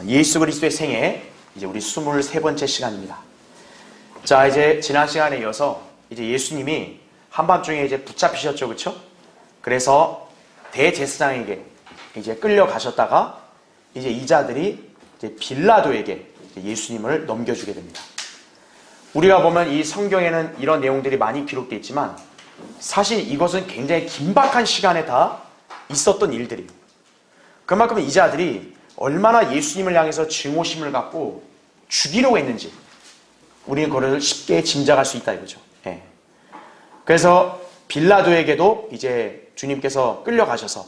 예수 그리스도의 생애 이제 우리 23번째 시간입니다. 자, 이제 지난 시간에 이어서 이제 예수님이 한밤중에 이제 붙잡히셨죠, 그렇죠? 그래서 대제사장에게 이제 끌려가셨다가 이제 이자들이 이제 빌라도에게 예수님을 넘겨주게 됩니다. 우리가 보면 이 성경에는 이런 내용들이 많이 기록되어 있지만 사실 이것은 굉장히 긴박한 시간에 다 있었던 일들이에요. 그만큼 이자들이 얼마나 예수님을 향해서 증오심을 갖고 죽이려고 했는지 우리는 그것을 쉽게 짐작할 수 있다 이거죠. 예. 그래서 빌라도에게도 이제 주님께서 끌려가셔서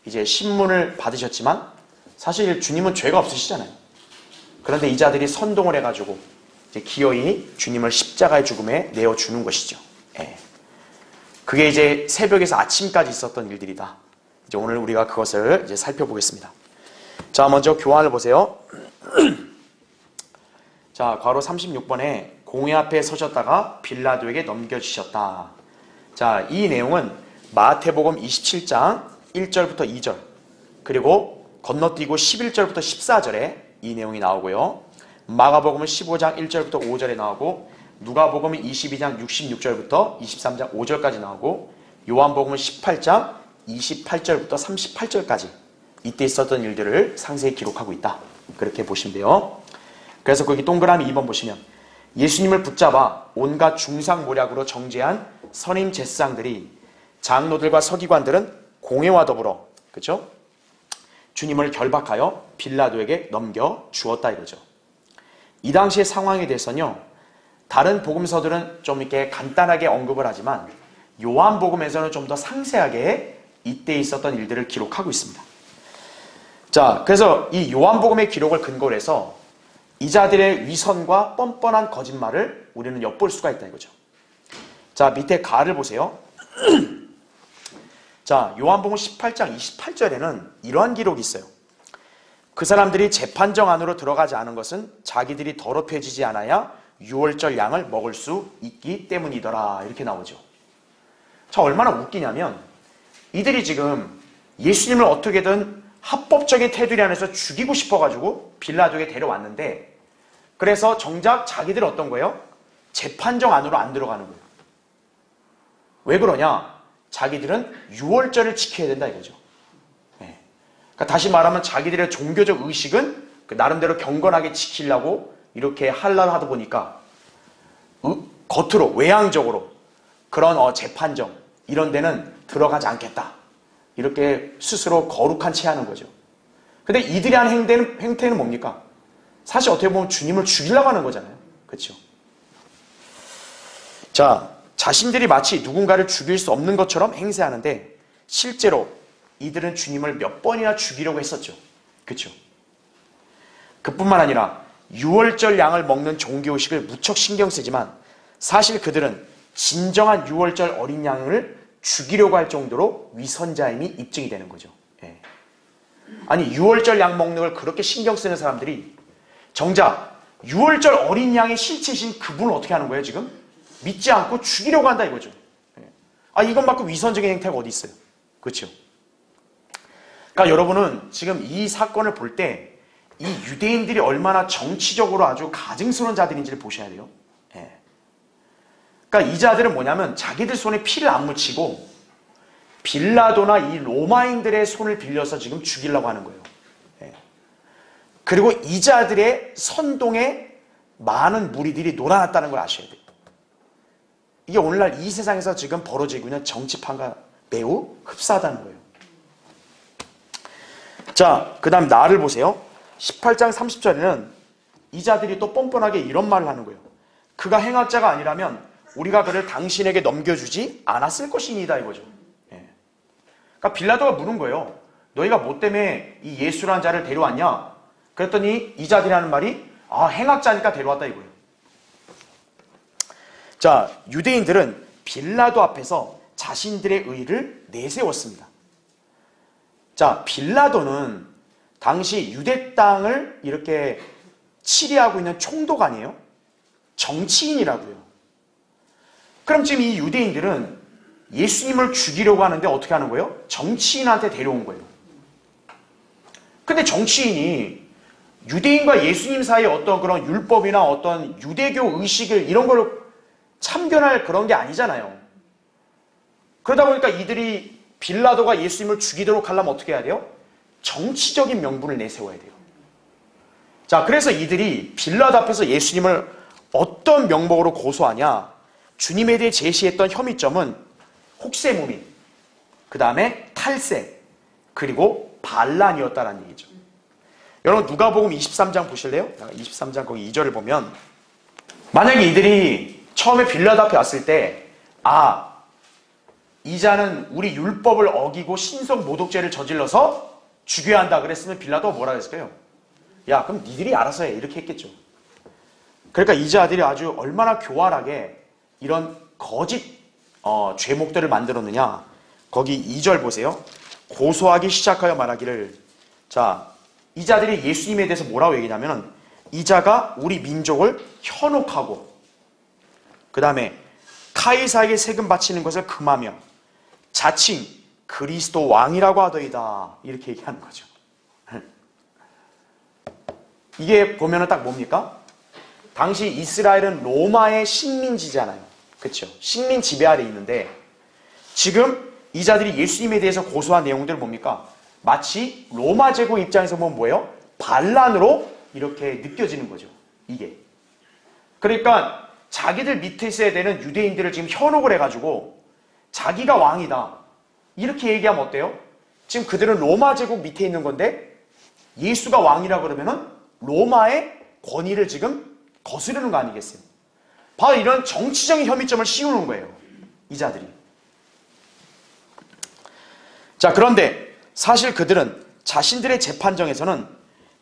이제 신문을 받으셨지만 사실 주님은 죄가 없으시잖아요. 그런데 이자들이 선동을 해가지고 이제 기어이 주님을 십자가의 죽음에 내어주는 것이죠. 예. 그게 이제 새벽에서 아침까지 있었던 일들이다. 이제 오늘 우리가 그것을 이제 살펴보겠습니다. 자, 먼저 교환을 보세요. 자, 괄호 36번에 공회 앞에 서셨다가 빌라도에게 넘겨주셨다. 자, 이 내용은 마태복음 27장 1절부터 2절 그리고 건너뛰고 11절부터 14절에 이 내용이 나오고요. 마가복음은 15장 1절부터 5절에 나오고 누가복음은 22장 66절부터 23장 5절까지 나오고 요한복음은 18장 28절부터 38절까지 이때 있었던 일들을 상세히 기록하고 있다. 그렇게 보시면 돼요. 그래서 거기 동그라미 2번 보시면 예수님을 붙잡아 온갖 중상모략으로 정죄한 선임 제사장들이 장로들과 서기관들은 공회와 더불어 그렇죠? 주님을 결박하여 빌라도에게 넘겨 주었다 이거죠. 이 당시의 상황에 대해서는요. 다른 복음서들은 좀 이렇게 간단하게 언급을 하지만 요한복음에서는 좀 더 상세하게 이때 있었던 일들을 기록하고 있습니다. 자, 그래서 이 요한복음의 기록을 근거로 해서 이자들의 위선과 뻔뻔한 거짓말을 우리는 엿볼 수가 있다 이거죠. 자, 밑에 가를 보세요. 자, 요한복음 18장 28절에는 이러한 기록이 있어요. 그 사람들이 재판정 안으로 들어가지 않은 것은 자기들이 더럽혀지지 않아야 유월절 양을 먹을 수 있기 때문이더라 이렇게 나오죠. 자, 얼마나 웃기냐면 이들이 지금 예수님을 어떻게든 합법적인 테두리 안에서 죽이고 싶어가지고 빌라도에게 데려왔는데 그래서 정작 자기들은 어떤 거예요? 재판정 안으로 안 들어가는 거예요. 왜 그러냐? 자기들은 유월절을 지켜야 된다 이거죠. 네. 그러니까 다시 말하면 자기들의 종교적 의식은 나름대로 경건하게 지키려고 이렇게 하려고 하다 보니까 겉으로 외향적으로 그런 재판정 이런 데는 들어가지 않겠다. 이렇게 스스로 거룩한 채 하는 거죠. 근데 이들이 한 행태는 뭡니까? 사실 어떻게 보면 주님을 죽이려고 하는 거잖아요. 그렇죠? 자, 자신들이 마치 누군가를 죽일 수 없는 것처럼 행세하는데 실제로 이들은 주님을 몇 번이나 죽이려고 했었죠. 그렇죠? 그뿐만 아니라 유월절 양을 먹는 종교의식을 무척 신경 쓰지만 사실 그들은 진정한 유월절 어린 양을 죽이려고 할 정도로 위선자임이 입증이 되는 거죠. 예. 아니 유월절 양 먹는 걸 그렇게 신경 쓰는 사람들이 정작 유월절 어린 양의 실체이신 그분을 어떻게 하는 거예요 지금? 믿지 않고 죽이려고 한다 이거죠. 예. 아 이것만큼 위선적인 행태가 어디 있어요? 그렇죠? 그러니까 여러분은 지금 이 사건을 볼 때 이 유대인들이 얼마나 정치적으로 아주 가증스러운 자들인지를 보셔야 돼요. 예. 그러니까 이 자들은 뭐냐면 자기들 손에 피를 안 묻히고 빌라도나 이 로마인들의 손을 빌려서 지금 죽이려고 하는 거예요. 예. 그리고 이 자들의 선동에 많은 무리들이 놀아났다는 걸 아셔야 돼요. 이게 오늘날 이 세상에서 지금 벌어지고 있는 정치판과 매우 흡사하다는 거예요. 자, 그 다음 나를 보세요. 18장 30절에는 이 자들이 또 뻔뻔하게 이런 말을 하는 거예요. 그가 행악자가 아니라면 우리가 그를 당신에게 넘겨주지 않았을 것이니다 이거죠. 예. 그러니까 빌라도가 물은 거예요. 너희가 뭐 때문에 이 예수라는 자를 데려왔냐? 그랬더니 이 자들이라는 말이 행악자니까 데려왔다 이거예요. 자, 유대인들은 빌라도 앞에서 자신들의 의를 내세웠습니다. 자, 빌라도는 당시 유대 땅을 이렇게 치리하고 있는 총독 아니에요? 정치인이라고요. 그럼 지금 이 유대인들은 예수님을 죽이려고 하는데 어떻게 하는 거예요? 정치인한테 데려온 거예요. 근데 정치인이 유대인과 예수님 사이에 어떤 그런 율법이나 어떤 유대교 의식을 이런 걸 참견할 그런 게 아니잖아요. 그러다 보니까 이들이 빌라도가 예수님을 죽이도록 하려면 어떻게 해야 돼요? 정치적인 명분을 내세워야 돼요. 자, 그래서 이들이 빌라도 앞에서 예수님을 어떤 명목으로 고소하냐? 주님에 대해 제시했던 혐의점은 혹세무민, 그 다음에 탈세, 그리고 반란이었다는 얘기죠. 여러분 누가복음 23장 보실래요? 23장 거기 2절을 보면 만약에 이들이 처음에 빌라도 앞에 왔을 때 이 자는 우리 율법을 어기고 신성 모독죄를 저질러서 죽여야 한다 그랬으면 빌라도가 뭐라 그랬을까요? 야, 그럼 니들이 알아서 해, 이렇게 했겠죠. 그러니까 이 자들이 아주 얼마나 교활하게 이런 거짓 죄목들을 만들었느냐. 거기 2절 보세요. 고소하기 시작하여 말하기를, 자, 이 자들이 예수님에 대해서 뭐라고 얘기냐면 이 자가 우리 민족을 현혹하고 그 다음에 카이사에게 세금 바치는 것을 금하며 자칭 그리스도 왕이라고 하더이다, 이렇게 얘기하는 거죠. 이게 보면은 딱 뭡니까? 당시 이스라엘은 로마의 식민지잖아요. 그렇죠? 식민 지배 아래 있는데 지금 이 자들이 예수님에 대해서 고소한 내용들은 뭡니까? 마치 로마 제국 입장에서 보면 뭐예요? 반란으로 이렇게 느껴지는 거죠. 이게. 그러니까 자기들 밑에 있어야 되는 유대인들을 지금 현혹을 해가지고 자기가 왕이다, 이렇게 얘기하면 어때요? 지금 그들은 로마 제국 밑에 있는 건데 예수가 왕이라 그러면은 로마의 권위를 지금 거스르는 거 아니겠어요? 바로 이런 정치적인 혐의점을 씌우는 거예요, 이 자들이. 자, 그런데 사실 그들은 자신들의 재판정에서는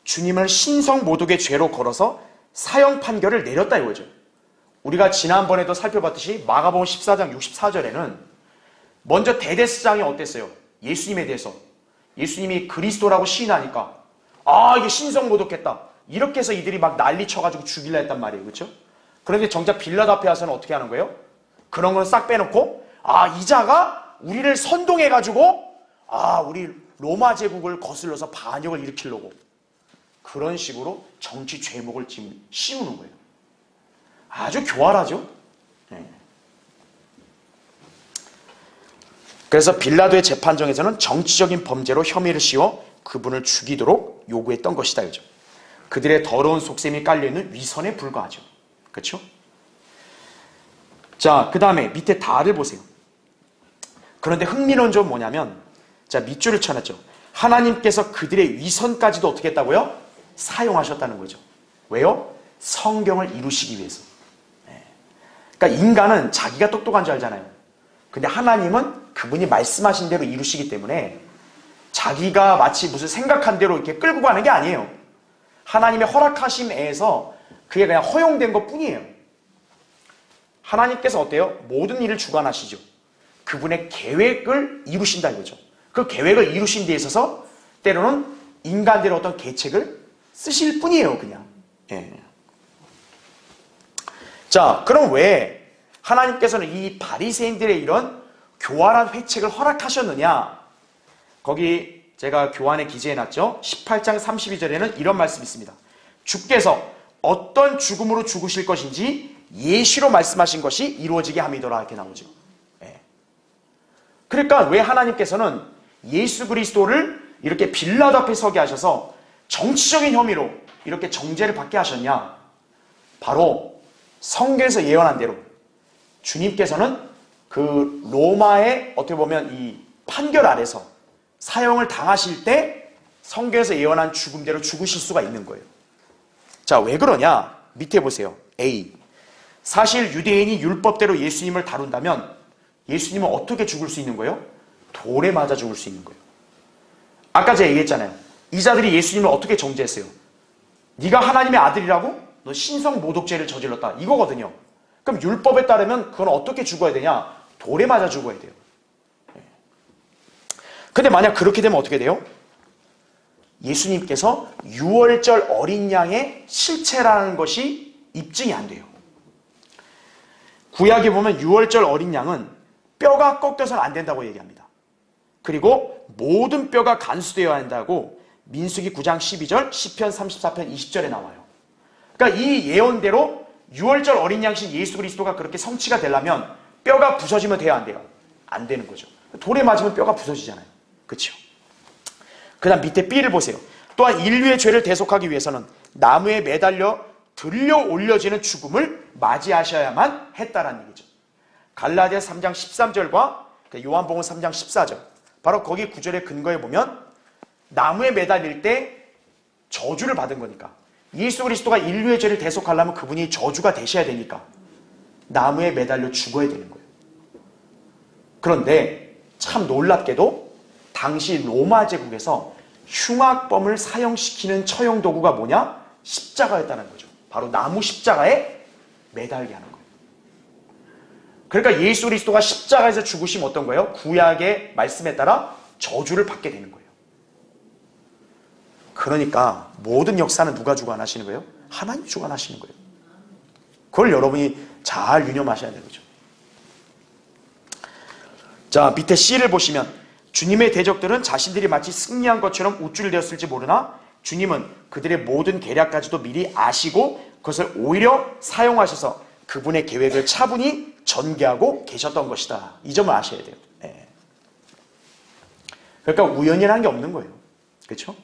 주님을 신성모독의 죄로 걸어서 사형 판결을 내렸다 이거죠. 우리가 지난번에도 살펴봤듯이 마가복음 14장 64절에는 먼저 대제사장이 어땠어요? 예수님에 대해서 예수님이 그리스도라고 시인하니까 이게 신성모독했다, 이렇게 해서 이들이 막 난리 쳐가지고 죽이려 했단 말이에요. 그렇죠? 그런데 정작 빌라도 앞에 와서는 어떻게 하는 거예요? 그런 건 싹 빼놓고 이 자가 우리를 선동해가지고 우리 로마 제국을 거슬러서 반역을 일으키려고, 그런 식으로 정치 죄목을 지금 씌우는 거예요. 아주 교활하죠? 네. 그래서 빌라도의 재판정에서는 정치적인 범죄로 혐의를 씌워 그분을 죽이도록 요구했던 것이다, 그죠? 그들의 더러운 속셈이 깔려있는 위선에 불과하죠. 그렇죠? 자, 그 다음에 밑에 다를 보세요. 그런데 흥미로운 점은 뭐냐면, 자, 밑줄을 쳐놨죠. 하나님께서 그들의 위선까지도 어떻게 했다고요? 사용하셨다는 거죠. 왜요? 성경을 이루시기 위해서. 그러니까 인간은 자기가 똑똑한 줄 알잖아요. 근데 하나님은 그분이 말씀하신 대로 이루시기 때문에 자기가 마치 무슨 생각한 대로 이렇게 끌고 가는 게 아니에요. 하나님의 허락하심에서 그게 그냥 허용된 것 뿐이에요. 하나님께서 어때요? 모든 일을 주관하시죠. 그분의 계획을 이루신다 이거죠. 그 계획을 이루신 데 있어서 때로는 인간들의 어떤 계책을 쓰실 뿐이에요, 그냥. 예. 자, 그럼 왜 하나님께서는 이 바리새인들의 이런 교활한 회책을 허락하셨느냐? 거기 제가 교환에 기재해놨죠. 18장 32절에는 이런 말씀이 있습니다. 주께서 어떤 죽음으로 죽으실 것인지 예시로 말씀하신 것이 이루어지게 함이더라, 이렇게 나오죠. 예. 그러니까 왜 하나님께서는 예수 그리스도를 이렇게 빌라도 앞에 서게 하셔서 정치적인 혐의로 이렇게 정죄를 받게 하셨냐? 바로 성경에서 예언한 대로 주님께서는 그 로마의 어떻게 보면 이 판결 아래서 사형을 당하실 때 성경에서 예언한 죽음대로 죽으실 수가 있는 거예요. 자, 왜 그러냐? 밑에 보세요. A. 사실 유대인이 율법대로 예수님을 다룬다면 예수님은 어떻게 죽을 수 있는 거예요? 돌에 맞아 죽을 수 있는 거예요. 아까 제가 얘기했잖아요. 이 자들이 예수님을 어떻게 정죄했어요? 네가 하나님의 아들이라고? 너 신성 모독죄를 저질렀다, 이거거든요. 그럼 율법에 따르면 그건 어떻게 죽어야 되냐? 돌에 맞아 죽어야 돼요. 근데 만약 그렇게 되면 어떻게 돼요? 예수님께서 유월절 어린 양의 실체라는 것이 입증이 안 돼요. 구약에 보면 유월절 어린 양은 뼈가 꺾여서는 안 된다고 얘기합니다. 그리고 모든 뼈가 간수되어야 한다고 민수기 9장 12절, 시편 34편 20절에 나와요. 그러니까 이 예언대로 6월절 어린 양신 예수 그리스도가 그렇게 성취가 되려면 뼈가 부서지면 돼야 안 돼요? 안 되는 거죠. 돌에 맞으면 뼈가 부서지잖아요. 그렇죠? 그 다음 밑에 B를 보세요. 또한 인류의 죄를 대속하기 위해서는 나무에 매달려 들려 올려지는 죽음을 맞이하셔야만 했다라는 얘기죠. 갈라디아 3장 13절과 요한복음 3장 14절, 바로 거기 구절의 근거에 보면 나무에 매달릴 때 저주를 받은 거니까, 예수 그리스도가 인류의 죄를 대속하려면 그분이 저주가 되셔야 되니까 나무에 매달려 죽어야 되는 거예요. 그런데 참 놀랍게도 당시 로마 제국에서 흉악범을 사형시키는 처형 도구가 뭐냐? 십자가였다는 거죠. 바로 나무 십자가에 매달게 하는 거예요. 그러니까 예수 그리스도가 십자가에서 죽으시면 어떤 거예요? 구약의 말씀에 따라 저주를 받게 되는 거예요. 그러니까 모든 역사는 누가 주관하시는 거예요? 하나님 주관하시는 거예요. 그걸 여러분이 잘 유념하셔야 되는 거죠. 자, 밑에 C를 보시면 주님의 대적들은 자신들이 마치 승리한 것처럼 우쭐대었을지 모르나 주님은 그들의 모든 계략까지도 미리 아시고 그것을 오히려 사용하셔서 그분의 계획을 차분히 전개하고 계셨던 것이다. 이 점을 아셔야 돼요. 네. 그러니까 우연이라는 게 없는 거예요. 그렇죠?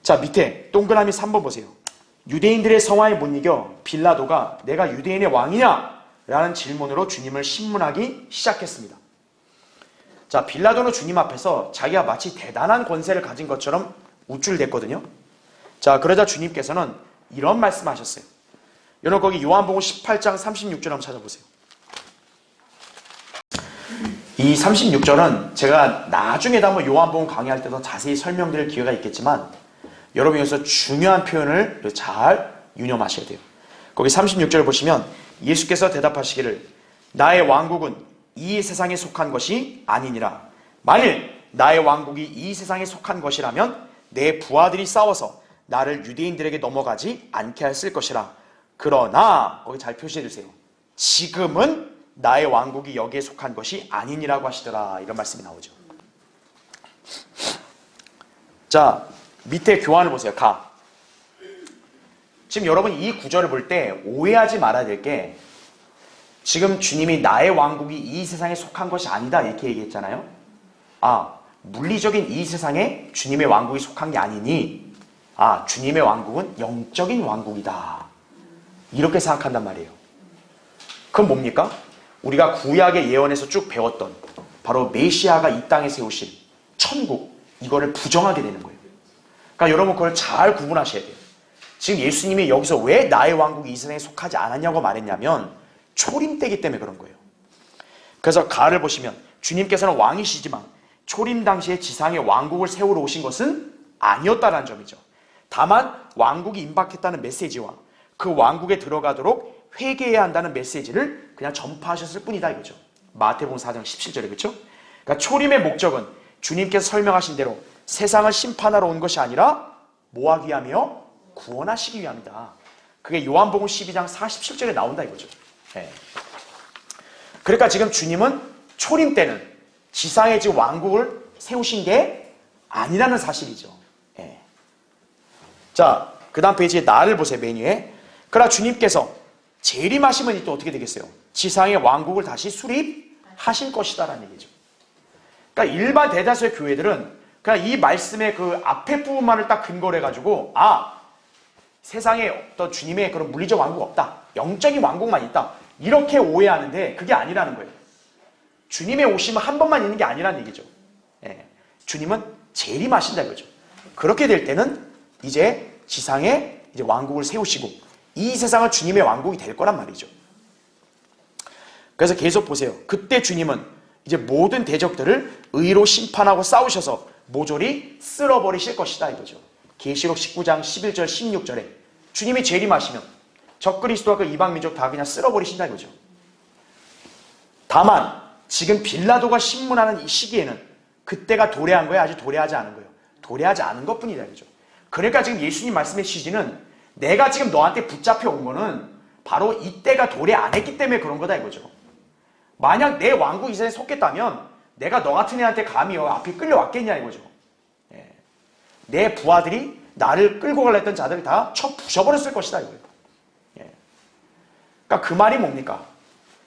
자, 밑에 동그라미 3번 보세요. 유대인들의 성화에 못 이겨 빌라도가 내가 유대인의 왕이냐? 라는 질문으로 주님을 신문하기 시작했습니다. 자, 빌라도는 주님 앞에서 자기가 마치 대단한 권세를 가진 것처럼 우쭐댔거든요. 자, 그러자 주님께서는 이런 말씀하셨어요. 여러분 거기 요한복음 18장 36절 한번 찾아보세요. 이 36절은 제가 나중에도 한번 요한복음 강의할 때도 자세히 설명드릴 기회가 있겠지만 여러분 여기서 중요한 표현을 잘 유념하셔야 돼요. 거기 36절 보시면 예수께서 대답하시기를 나의 왕국은 이 세상에 속한 것이 아니니라. 만일 나의 왕국이 이 세상에 속한 것이라면 내 부하들이 싸워서 나를 유대인들에게 넘어가지 않게 했을 것이라. 그러나 거기 잘 표시해 주세요. 지금은 나의 왕국이 여기에 속한 것이 아니니라고 하시더라. 이런 말씀이 나오죠. 자, 밑에 교환을 보세요. 가. 지금 여러분 이 구절을 볼 때 오해하지 말아야 될 게 지금 주님이 나의 왕국이 이 세상에 속한 것이 아니다 이렇게 얘기했잖아요. 아, 물리적인 이 세상에 주님의 왕국이 속한 게 아니니 아, 주님의 왕국은 영적인 왕국이다. 이렇게 생각한단 말이에요. 그건 뭡니까? 우리가 구약의 예언에서 쭉 배웠던 바로 메시아가 이 땅에 세우신 천국, 이거를 부정하게 되는 거예요. 그러니까 여러분 그걸 잘 구분하셔야 돼요. 지금 예수님이 여기서 왜 나의 왕국이 이 세상에 속하지 않았냐고 말했냐면 초림 때기 때문에 그런 거예요. 그래서 가를 보시면 주님께서는 왕이시지만 초림 당시에 지상에 왕국을 세우러 오신 것은 아니었다는 점이죠. 다만 왕국이 임박했다는 메시지와 그 왕국에 들어가도록 회개해야 한다는 메시지를 그냥 전파하셨을 뿐이다 이거죠. 마태복음 4장 17절에 그렇죠? 그러니까 초림의 목적은 주님께서 설명하신 대로 세상을 심판하러 온 것이 아니라 뭐하기 위함이요? 구원하시기 위함이다. 그게 요한복음 12장 47절에 나온다 이거죠. 네. 그러니까 지금 주님은 초림 때는 지상에 지금 왕국을 세우신 게 아니라는 사실이죠. 네. 자, 그 다음 페이지에 나를 보세요. 메뉴에. 그러나 주님께서 재림하시면 또 어떻게 되겠어요? 지상의 왕국을 다시 수립하실 것이다라는 얘기죠. 그러니까 일반 대다수의 교회들은 그냥 이 말씀의 그 앞에 부분만을 딱 근거로 해가지고 아, 세상에 어떤 주님의 그런 물리적 왕국 없다. 영적인 왕국만 있다. 이렇게 오해하는데 그게 아니라는 거예요. 주님의 오심은 한 번만 있는 게 아니라는 얘기죠. 예. 주님은 재림하신다 이거죠. 그렇게 될 때는 이제 지상에 이제 왕국을 세우시고 이 세상은 주님의 왕국이 될 거란 말이죠. 그래서 계속 보세요. 그때 주님은 이제 모든 대적들을 의로 심판하고 싸우셔서 모조리 쓸어버리실 것이다 이거죠. 계시록 19장 11절 16절에 주님이 재림하시면 적그리스도와 그 이방민족 다 그냥 쓸어버리신다 이거죠. 다만 지금 빌라도가 신문하는 이 시기에는 그때가 도래한 거예요? 아직 도래하지 않은 거예요? 도래하지 않은 것뿐이다 이거죠. 그러니까 지금 예수님 말씀의 취지는 내가 지금 너한테 붙잡혀 온 거는 바로 이때가 도래 안 했기 때문에 그런 거다 이거죠. 만약 내 왕국 이전에 속겠다면 내가 너 같은 애한테 감히 앞에 끌려왔겠냐 이거죠. 예. 내 부하들이 나를 끌고 가려 했던 자들을 다 쳐 부셔버렸을 것이다 이거예요. 예. 그러니까 그 말이 뭡니까?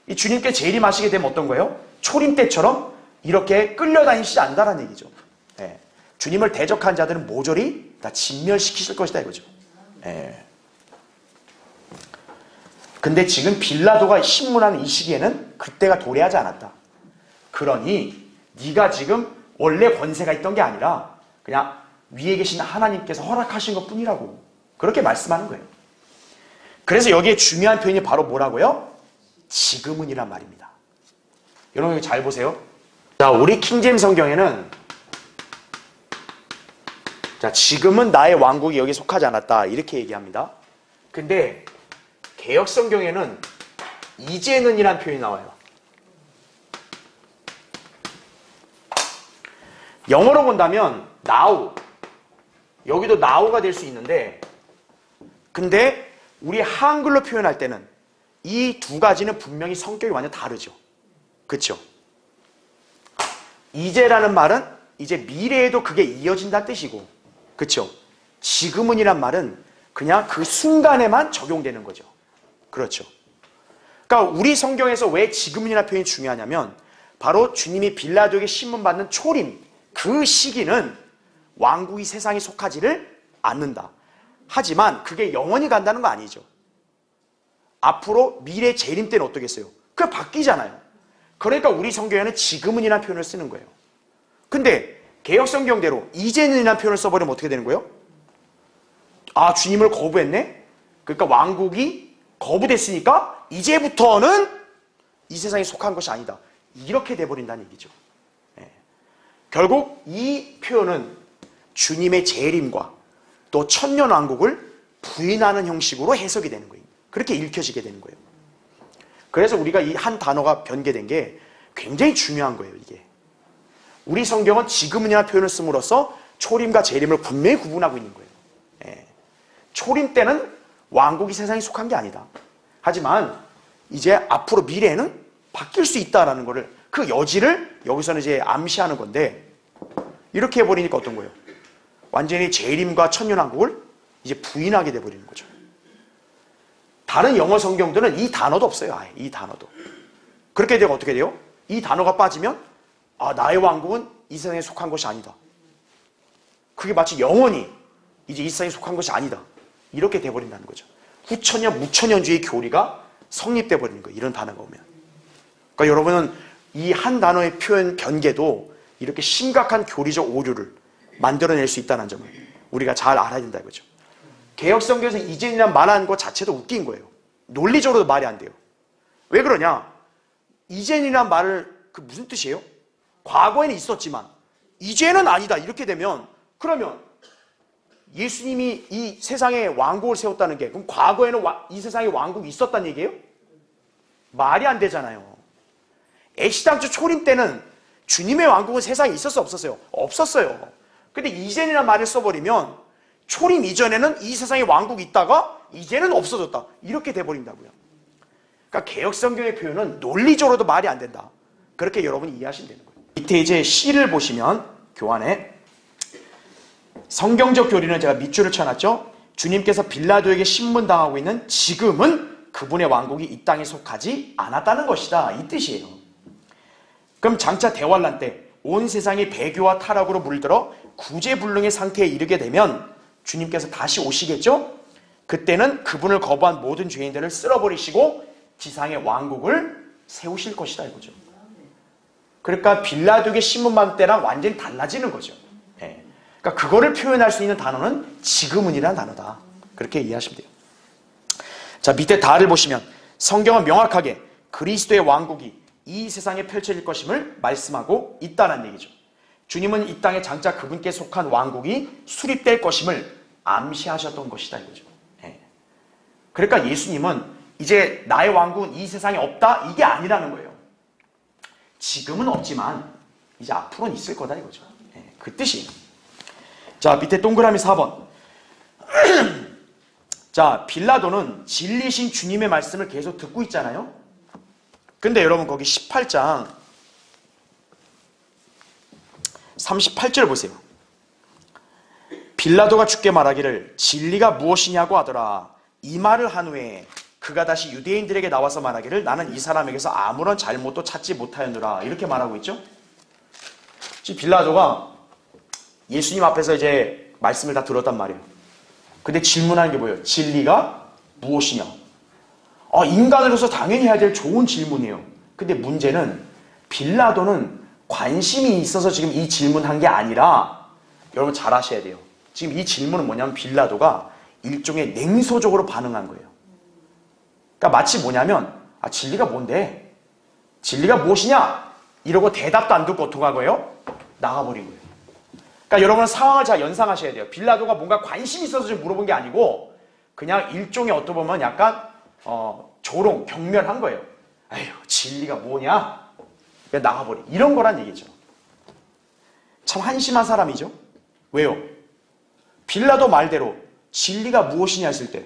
이 주님께 재림하시게 되면 어떤 거예요? 초림 때처럼 이렇게 끌려다니시지 않는다는 얘기죠. 예. 주님을 대적한 자들은 모조리 다 진멸시키실 것이다 이거죠. 예. 근데 지금 빌라도가 신문하는 이 시기에는 그때가 도래하지 않았다. 그러니 네가 지금 원래 권세가 있던 게 아니라 그냥 위에 계신 하나님께서 허락하신 것뿐이라고 그렇게 말씀하는 거예요. 그래서 여기에 중요한 표현이 바로 뭐라고요? 지금은이란 말입니다. 여러분 여기 잘 보세요. 자, 우리 킹제임 성경에는 자, 지금은 나의 왕국이 여기 속하지 않았다 이렇게 얘기합니다. 근데 개역 성경에는 이제는 이란 표현이 나와요. 영어로 본다면 now, 여기도 now가 될 수 있는데 근데 우리 한글로 표현할 때는 이 두 가지는 분명히 성격이 완전 다르죠. 그렇죠? 이제라는 말은 이제 미래에도 그게 이어진다는 뜻이고 그렇죠? 지금은이란 말은 그냥 그 순간에만 적용되는 거죠. 그렇죠? 그러니까 우리 성경에서 왜 지금은이라는 표현이 중요하냐면 바로 주님이 빌라도에게 신문받는 초림 그 시기는 왕국이 세상에 속하지를 않는다. 하지만 그게 영원히 간다는 거 아니죠. 앞으로 미래 재림 때는 어떻겠어요? 그게 바뀌잖아요. 그러니까 우리 성경에는 지금은이라는 표현을 쓰는 거예요. 근데 개역 성경대로 이제는이라는 표현을 써버리면 어떻게 되는 거예요? 아, 주님을 거부했네? 그러니까 왕국이 거부됐으니까 이제부터는 이 세상에 속한 것이 아니다. 이렇게 돼버린다는 얘기죠. 결국 이 표현은 주님의 재림과 또 천년왕국을 부인하는 형식으로 해석이 되는 거예요. 그렇게 읽혀지게 되는 거예요. 그래서 우리가 이 한 단어가 변개된 게 굉장히 중요한 거예요. 이게 우리 성경은 지금은이라는 표현을 씀으로써 초림과 재림을 분명히 구분하고 있는 거예요. 초림 때는 왕국이 세상에 속한 게 아니다. 하지만 이제 앞으로 미래에는 바뀔 수 있다라는 거를 그 여지를 여기서는 이제 암시하는 건데 이렇게 해버리니까 어떤 거예요? 완전히 재림과 천년왕국을 이제 부인하게 돼버리는 거죠. 다른 영어 성경들은 이 단어도 없어요. 아예 이 단어도. 그렇게 되고 어떻게 돼요? 이 단어가 빠지면 아, 나의 왕국은 이 세상에 속한 것이 아니다. 그게 마치 영원히 이제 이 세상에 속한 것이 아니다. 이렇게 돼버린다는 거죠. 후천년, 무천년주의 교리가 성립돼 버리는 거예요. 이런 단어가 오면. 그러니까 여러분은 이 한 단어의 표현 변개도 이렇게 심각한 교리적 오류를 만들어낼 수 있다는 점을 우리가 잘 알아야 된다 이거죠. 개역성경에서 이제는이란 말하는 것 자체도 웃긴 거예요. 논리적으로도 말이 안 돼요. 왜 그러냐? 이제는이란 말을 그 무슨 뜻이에요? 과거에는 있었지만 이제는 아니다 이렇게 되면 그러면 예수님이 이 세상에 왕국을 세웠다는 게 그럼 과거에는 이 세상에 왕국이 있었다는 얘기예요? 말이 안 되잖아요. 애시당초 초림 때는 주님의 왕국은 세상에 있었어 없었어요? 없었어요. 근데 이제는이라는 말을 써버리면 초림 이전에는 이 세상에 왕국이 있다가 이제는 없어졌다. 이렇게 돼버린다고요. 그러니까 개역성경의 표현은 논리적으로도 말이 안 된다. 그렇게 여러분이 이해하시면 되는 거예요. 밑에 이제 C를 보시면 교환에 성경적 교리는 제가 밑줄을 쳐놨죠. 주님께서 빌라도에게 신문당하고 있는 지금은 그분의 왕국이 이 땅에 속하지 않았다는 것이다. 이 뜻이에요. 그럼 장차 대환란 때 온 세상이 배교와 타락으로 물들어 구제불능의 상태에 이르게 되면 주님께서 다시 오시겠죠? 그때는 그분을 거부한 모든 죄인들을 쓸어버리시고 지상의 왕국을 세우실 것이다 이거죠. 그러니까 빌라도에게 신문받을 때랑 완전히 달라지는 거죠. 그러니까 그거를 표현할 수 있는 단어는 지금은이라는 단어다. 그렇게 이해하시면 돼요. 자, 밑에 다를 보시면 성경은 명확하게 그리스도의 왕국이 이 세상에 펼쳐질 것임을 말씀하고 있다는 얘기죠. 주님은 이 땅에 장차 그분께 속한 왕국이 수립될 것임을 암시하셨던 것이다 이거죠. 그러니까 예수님은 이제 나의 왕국은 이 세상에 없다 이게 아니라는 거예요. 지금은 없지만 이제 앞으로는 있을 거다 이거죠. 그 뜻이에요. 자, 밑에 동그라미 4번. 자, 빌라도는 진리신 주님의 말씀을 계속 듣고 있잖아요. 근데 여러분 거기 18장 38절 보세요. 빌라도가 주께 말하기를 진리가 무엇이냐고 하더라. 이 말을 한 후에 그가 다시 유대인들에게 나와서 말하기를 나는 이 사람에게서 아무런 잘못도 찾지 못하였노라. 이렇게 말하고 있죠. 지금 빌라도가 예수님 앞에서 이제 말씀을 다 들었단 말이에요. 근데 질문하는 게 뭐예요? 진리가 무엇이냐? 인간으로서 당연히 해야 될 좋은 질문이에요. 근데 문제는 빌라도는 관심이 있어서 지금 이 질문한 게 아니라, 여러분 잘 아셔야 돼요. 지금 이 질문은 뭐냐면 빌라도가 일종의 냉소적으로 반응한 거예요. 그러니까 마치 뭐냐면 진리가 뭔데? 진리가 무엇이냐? 이러고 대답도 안 듣고 어떡한 거예요? 나가버린 거예요. 그러니까 여러분은 상황을 잘 연상하셔야 돼요. 빌라도가 뭔가 관심이 있어서 좀 물어본 게 아니고 그냥 일종의 어떻게 보면 약간 조롱, 경멸한 거예요. 에휴, 진리가 뭐냐? 그냥 나가버린 이런 거란 얘기죠. 참 한심한 사람이죠. 왜요? 빌라도 말대로 진리가 무엇이냐 했을 때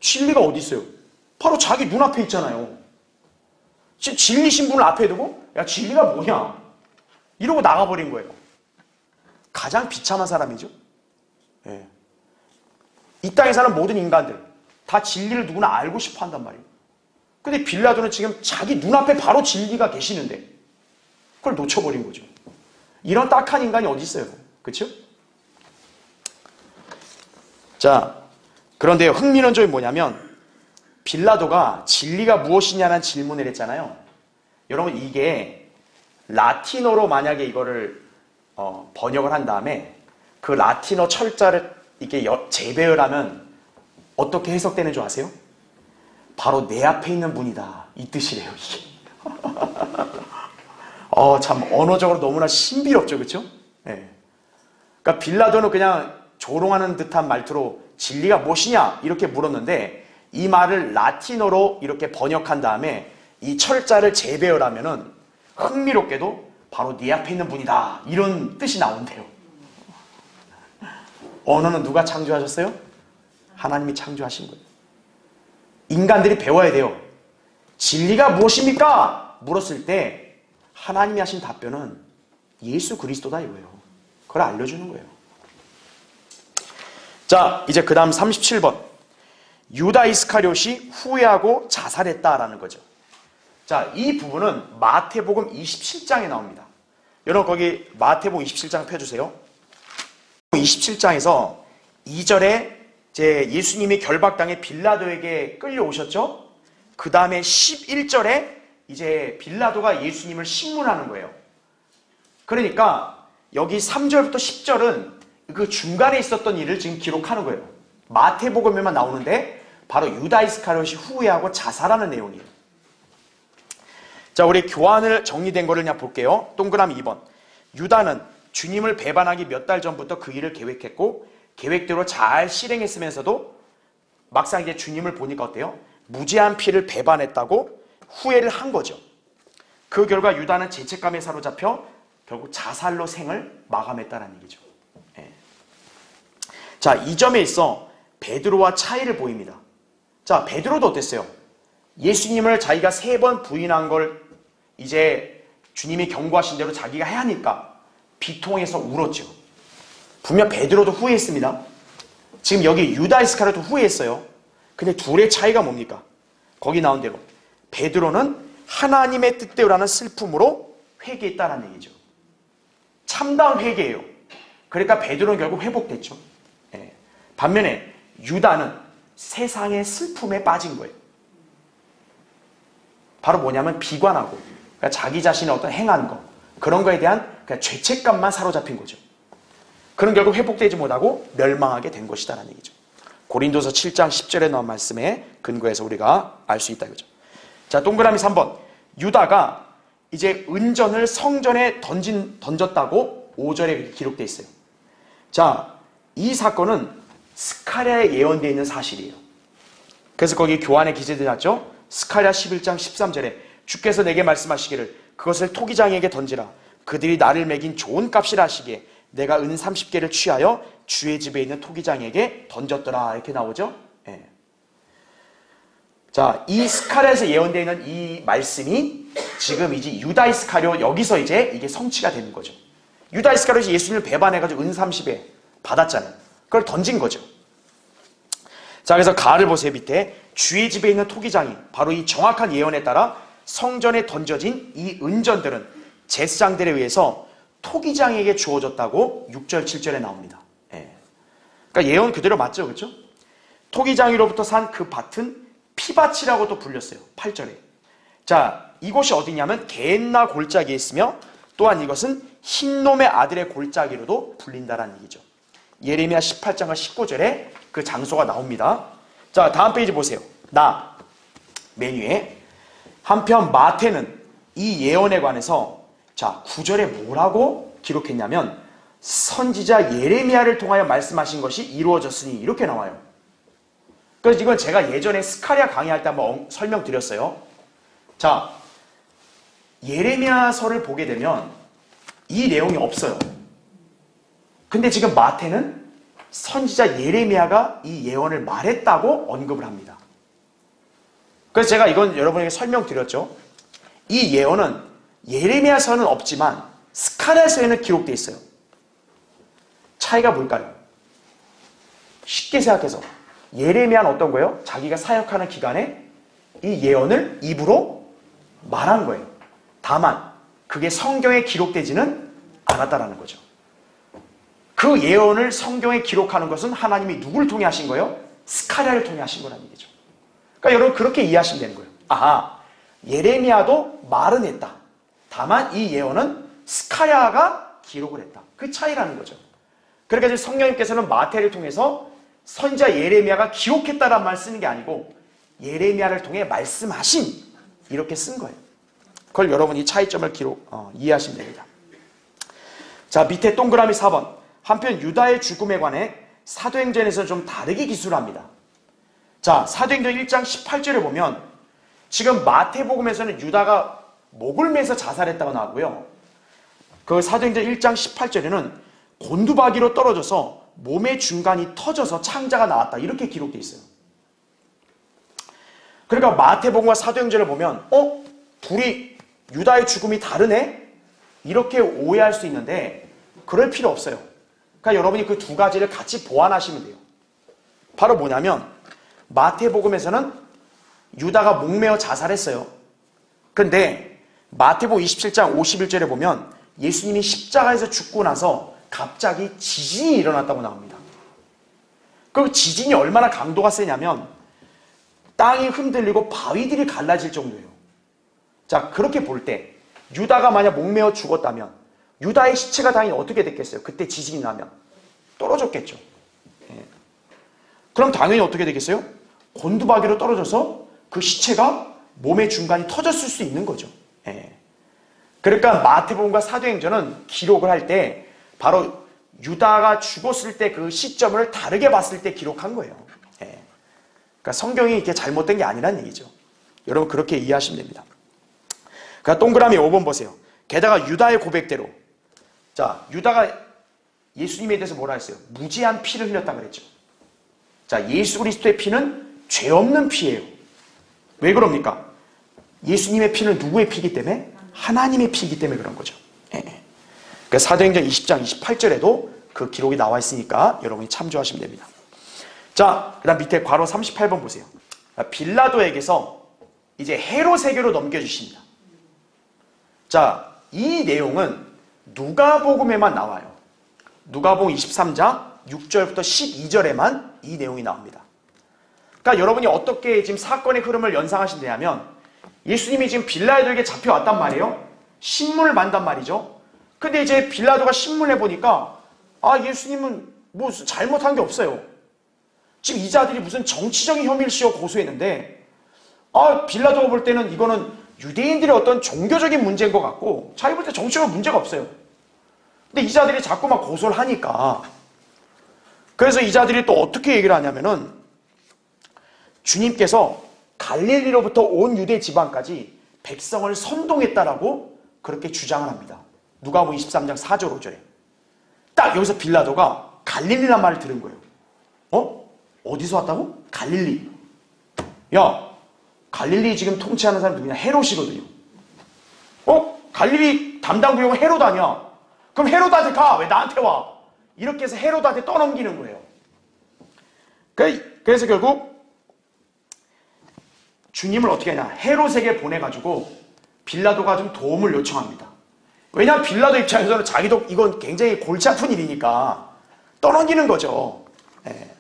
진리가 어디 있어요? 바로 자기 눈앞에 있잖아요. 지금 진리 신분을 앞에 두고 야 진리가 뭐냐? 이러고 나가버린 거예요. 가장 비참한 사람이죠. 예. 이 땅에 사는 모든 인간들 다 진리를 누구나 알고 싶어 한단 말이에요. 근데 빌라도는 지금 자기 눈앞에 바로 진리가 계시는데 그걸 놓쳐버린 거죠. 이런 딱한 인간이 어디 있어요? 그렇죠? 자, 그런데요, 흥미로운 점이 뭐냐면 빌라도가 진리가 무엇이냐는 질문을 했잖아요. 여러분 이게 라틴어로 만약에 이거를 번역을 한 다음에 그 라틴어 철자를 이렇게 재배열 하면 어떻게 해석되는 줄 아세요? 바로 내 앞에 있는 분이다. 이 뜻이래요, 이게. 참 언어적으로 너무나 신비롭죠, 그렇죠? 네. 그러니까 빌라도는 그냥 조롱하는 듯한 말투로 진리가 무엇이냐 이렇게 물었는데 이 말을 라틴어로 이렇게 번역한 다음에 이 철자를 재배열하면은 흥미롭게도 바로 네 앞에 있는 분이다 이런 뜻이 나온대요. 언어는 누가 창조하셨어요? 하나님이 창조하신 거예요. 인간들이 배워야 돼요. 진리가 무엇입니까? 물었을 때 하나님이 하신 답변은 예수 그리스도다 이거예요. 그걸 알려주는 거예요. 자, 이제 그 다음 37번. 유다 이스카리ot이 후회하고 자살했다라는 거죠. 자, 이 부분은 마태복음 27장에 나옵니다. 여러분 거기 마태복음 27장 펴주세요. 27장에서 2절에 이제 예수님이 결박당해 빌라도에게 끌려오셨죠? 그 다음에 11절에 이제 빌라도가 예수님을 신문하는 거예요. 그러니까 여기 3절부터 10절은 그 중간에 있었던 일을 지금 기록하는 거예요. 마태복음에만 나오는데 바로 유다 이스카리ot이 후회하고 자살하는 내용이에요. 자, 우리 교환을 정리된 거를 그냥 볼게요. 동그라미 2번. 유다는 주님을 배반하기 몇 달 전부터 그 일을 계획했고 계획대로 잘 실행했으면서도 막상 이제 주님을 보니까 어때요? 무죄한 피를 배반했다고 후회를 한 거죠. 그 결과 유다는 죄책감에 사로잡혀 결국 자살로 생을 마감했다는 얘기죠. 예. 자, 이 점에 있어 베드로와 차이를 보입니다. 자, 베드로도 어땠어요? 예수님을 자기가 3번 부인한 걸 이제 주님이 경고하신 대로 자기가 해야 하니까 비통해서 울었죠. 분명 베드로도 후회했습니다. 지금 여기 유다 이스카리ot도 후회했어요. 근데 둘의 차이가 뭡니까? 거기 나온 대로 베드로는 하나님의 뜻대로라는 슬픔으로 회개했다는 얘기죠. 참다운 회개예요. 그러니까 베드로는 결국 회복됐죠. 예. 반면에 유다는 세상의 슬픔에 빠진 거예요. 바로 뭐냐면 비관하고 그러니까 자기 자신의 어떤 행한 거 그런 거에 대한 그냥 죄책감만 사로잡힌 거죠. 그런 결국 회복되지 못하고 멸망하게 된 것이다라는 얘기죠. 고린도서 7장 10절에 나온 말씀에 근거해서 우리가 알 수 있다 이거죠. 자, 동그라미 3번. 유다가 이제 은전을 성전에 던졌다고 5절에 기록되어 있어요. 자, 이 사건은 스가랴에 예언되어 있는 사실이에요. 그래서 거기 교환에 기재되어 있죠. 스가랴 11장 13절에 주께서 내게 말씀하시기를 그것을 토기장에게 던지라. 그들이 나를 매긴 좋은 값이라 하시기에 내가 은 30개를 취하여 주의 집에 있는 토기장에게 던졌더라. 이렇게 나오죠. 예. 자, 이 스가랴에서 예언되어 있는 이 말씀이 지금 이제 유다 이스카리ot 여기서 이제 이게 성취가 되는 거죠. 유다 이스카리ot이 예수님을 배반해가지고 은 30에 받았잖아요. 그걸 던진 거죠. 자, 그래서 가를 보세요. 밑에 주의 집에 있는 토기장이 바로 이 정확한 예언에 따라 성전에 던져진 이 은전들은 제사장들에 의해서 토기장에게 주어졌다고 6절 7절에 나옵니다. 예. 그러니까 예언 그대로 맞죠, 그렇죠? 토기장이로부터 산 그 밭은 피밭이라고 또 불렸어요. 8절에. 자, 이곳이 어디냐면 겟나 골짜기에 있으며 또한 이것은 흰놈의 아들의 골짜기로도 불린다라는 얘기죠. 예레미야 18장과 19절에 그 장소가 나옵니다. 자, 다음 페이지 보세요. 맨 위에. 한편 마태는 이 예언에 관해서 자, 9절에 뭐라고 기록했냐면 선지자 예레미야를 통하여 말씀하신 것이 이루어졌으니 이렇게 나와요. 그래서 이건 제가 예전에 스가랴 강의할 때 한번 설명드렸어요. 자, 예레미야서를 보게 되면 이 내용이 없어요. 근데 지금 마태는 선지자 예레미야가 이 예언을 말했다고 언급을 합니다. 그래서 제가 이건 여러분에게 설명드렸죠. 이 예언은 예레미야서는 없지만 스가랴서에는 기록되어 있어요. 차이가 뭘까요? 쉽게 생각해서 예레미야는 어떤 거예요? 자기가 사역하는 기간에 이 예언을 입으로 말한 거예요. 다만 그게 성경에 기록되지는 않았다라는 거죠. 그 예언을 성경에 기록하는 것은 하나님이 누구를 통해 하신 거예요? 스가랴를 통해 하신 거라는 얘기죠. 그러니까 여러분 그렇게 이해하시면 되는 거예요. 아하, 예레미야도 말은 했다. 다만 이 예언은 스가랴가 기록을 했다. 그 차이라는 거죠. 그러니까 성령님께서는 마태를 통해서 선지자 예레미야가 기록했다라는 말 쓰는 게 아니고 예레미야를 통해 말씀하신 이렇게 쓴 거예요. 그걸 여러분이 차이점을 이해하시면 됩니다. 자, 밑에 동그라미 4번. 한편 유다의 죽음에 관해 사도행전에서는 좀 다르게 기술을 합니다. 자, 사도행전 1장 18절에 보면 지금 마태복음에서는 유다가 목을 매서 자살했다고 나오고요. 그 사도행전 1장 18절에는 곤두박이로 떨어져서 몸의 중간이 터져서 창자가 나왔다. 이렇게 기록되어 있어요. 그러니까 마태복음과 사도행전을 보면 둘이 유다의 죽음이 다르네? 이렇게 오해할 수 있는데 그럴 필요 없어요. 그러니까 여러분이 그 두 가지를 같이 보완하시면 돼요. 바로 뭐냐면 마태복음에서는 유다가 목매어 자살했어요. 근데 마태복음 27장 51절에 보면 예수님이 십자가에서 죽고 나서 갑자기 지진이 일어났다고 나옵니다. 그 지진이 얼마나 강도가 세냐면 땅이 흔들리고 바위들이 갈라질 정도예요. 자, 그렇게 볼 때 유다가 만약 목매어 죽었다면 유다의 시체가 당연히 어떻게 됐겠어요? 그때 지진이 나면 떨어졌겠죠. 예. 그럼 당연히 어떻게 되겠어요? 곤두박이로 떨어져서 그 시체가 몸의 중간이 터졌을 수 있는 거죠. 예. 그러니까 마태복음과 사도행전은 기록을 할 때 바로 유다가 죽었을 때 그 시점을 다르게 봤을 때 기록한 거예요. 예. 그러니까 성경이 이렇게 잘못된 게 아니라는 얘기죠. 여러분 그렇게 이해하시면 됩니다. 그러니까 동그라미 5번 보세요. 게다가 유다의 고백대로 자, 유다가 예수님에 대해서 뭐라 했어요? 무지한 피를 흘렸다 그랬죠. 자, 예수 그리스도의 피는 죄 없는 피예요. 왜 그럽니까? 예수님의 피는 누구의 피이기 때문에? 하나님의 피이기 때문에 그런 거죠. 예. 그러니까 사도행전 20장 28절에도 그 기록이 나와 있으니까 여러분이 참조하시면 됩니다. 자, 그 다음 밑에 괄호 38번 보세요. 빌라도에게서 이제 헤롯에게로 넘겨주십니다. 자, 이 내용은 누가복음에만 나와요. 누가복음 23장 6절부터 12절에만 이 내용이 나옵니다. 그러니까 여러분이 어떻게 지금 사건의 흐름을 연상하신다면 예수님이 지금 빌라도에게 잡혀왔단 말이에요. 신문을 만단 말이죠. 근데 이제 빌라도가 신문을 해보니까 예수님은 뭐 잘못한 게 없어요. 지금 이 자들이 무슨 정치적인 혐의를 씌워 고소했는데 빌라도가 볼 때는 이거는 유대인들의 어떤 종교적인 문제인 것 같고 자기 볼 때 정치적인 문제가 없어요. 근데 이 자들이 자꾸 막 고소를 하니까 그래서 이 자들이 또 어떻게 얘기를 하냐면은 주님께서 갈릴리로부터 온 유대 지방까지 백성을 선동했다라고 그렇게 주장을 합니다. 누가복음 23장 4절 5절에 딱 여기서 빌라도가 갈릴리란 말을 들은 거예요. 어디서 왔다고? 갈릴리. 야, 갈릴리 지금 통치하는 사람 누구냐? 헤롯이거든요. 갈릴리 담당 부용은 헤롯 아니야? 그럼 헤롯한테 가. 왜 나한테 와? 이렇게 해서 헤로드한테 떠넘기는 거예요. 그래서 결국 주님을 어떻게 하냐, 헤롯에게 보내가지고 빌라도가 좀 도움을 요청합니다. 왜냐하면 빌라도 입장에서는 자기도 이건 굉장히 골치 아픈 일이니까 떠넘기는 거죠. 예.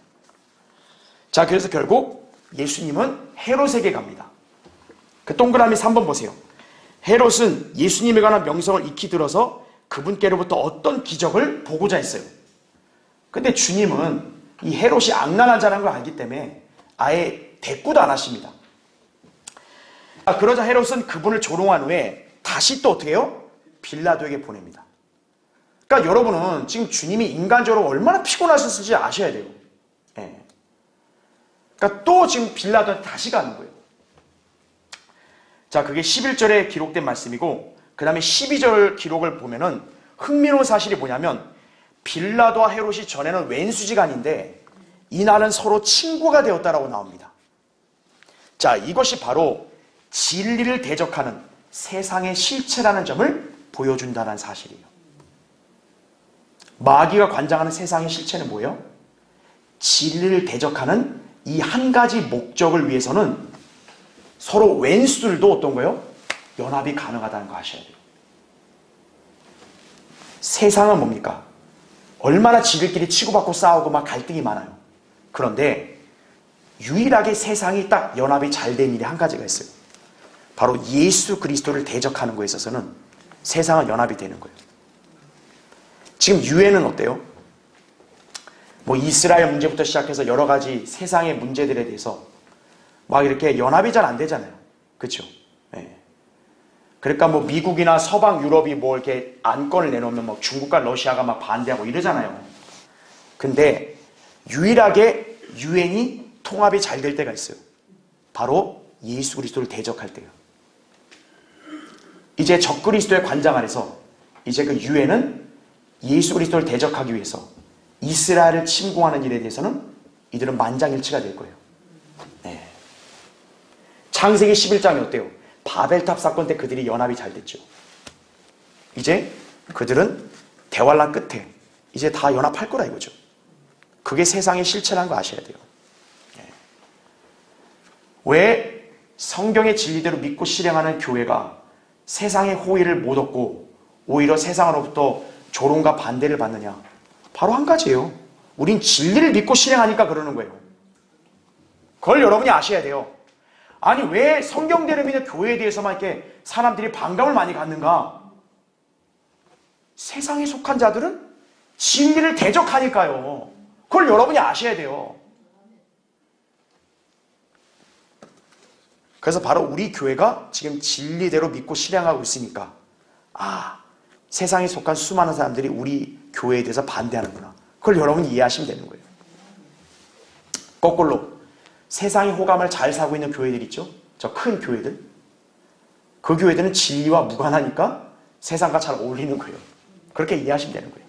자, 그래서 결국 예수님은 헤롯에게 갑니다. 그 동그라미 3번 보세요. 헤롯은 예수님에 관한 명성을 익히 들어서 그분께로부터 어떤 기적을 보고자 했어요. 근데 주님은 이 헤롯이 악랄한 자라는 걸 알기 때문에 아예 대꾸도 안 하십니다. 그러자 헤롯은 그분을 조롱한 후에 다시 또 어떻게 해요? 빌라도에게 보냅니다. 그러니까 여러분은 지금 주님이 인간적으로 얼마나 피곤하셨을지 아셔야 돼요. 예. 그러니까 또 지금 빌라도한테 다시 가는 거예요. 자, 그게 11절에 기록된 말씀이고, 그 다음에 12절 기록을 보면은 흥미로운 사실이 뭐냐면, 빌라도와 헤롯이 전에는 왼수지간인데 이날은 서로 친구가 되었다라고 나옵니다. 자, 이것이 바로 진리를 대적하는 세상의 실체라는 점을 보여준다는 사실이에요. 마귀가 관장하는 세상의 실체는 뭐예요? 진리를 대적하는 이 한 가지 목적을 위해서는 서로 왼수들도 어떤 거예요? 연합이 가능하다는 거 아셔야 돼요. 세상은 뭡니까? 얼마나 지들끼리 치고받고 싸우고 막 갈등이 많아요. 그런데 유일하게 세상이 딱 연합이 잘 된 일이 한 가지가 있어요. 바로 예수 그리스도를 대적하는 거에 있어서는 세상은 연합이 되는 거예요. 지금 유엔은 어때요? 뭐 이스라엘 문제부터 시작해서 여러 가지 세상의 문제들에 대해서 막 이렇게 연합이 잘 안 되잖아요. 그렇죠? 네. 그러니까 뭐 미국이나 서방 유럽이 뭐 이렇게 안건을 내놓으면 뭐 중국과 러시아가 막 반대하고 이러잖아요. 근데 유일하게 유엔이 통합이 잘 될 때가 있어요. 바로 예수 그리스도를 대적할 때요. 이제 적그리스도의 관장 아래서 이제 그 유엔은 예수 그리스도를 대적하기 위해서 이스라엘을 침공하는 일에 대해서는 이들은 만장일치가 될 거예요. 네. 창세기 11장이 어때요? 바벨탑 사건 때 그들이 연합이 잘 됐죠. 이제 그들은 대환란 끝에 이제 다 연합할 거라 이거죠. 그게 세상의 실체라는 거 아셔야 돼요. 네. 왜 성경의 진리대로 믿고 실행하는 교회가 세상의 호의를 못 얻고 오히려 세상으로부터 조롱과 반대를 받느냐? 바로 한 가지예요. 우린 진리를 믿고 실행하니까 그러는 거예요. 그걸 여러분이 아셔야 돼요. 아니, 왜 성경대로 믿는 교회에 대해서만 이렇게 사람들이 반감을 많이 갖는가? 세상에 속한 자들은 진리를 대적하니까요. 그걸 여러분이 아셔야 돼요. 그래서 바로 우리 교회가 지금 진리대로 믿고 실행하고 있으니까 세상에 속한 수많은 사람들이 우리 교회에 대해서 반대하는구나. 그걸 여러분이 이해하시면 되는 거예요. 거꾸로 세상의 호감을 잘 사고 있는 교회들 있죠? 저 큰 교회들. 그 교회들은 진리와 무관하니까 세상과 잘 어울리는 거예요. 그렇게 이해하시면 되는 거예요.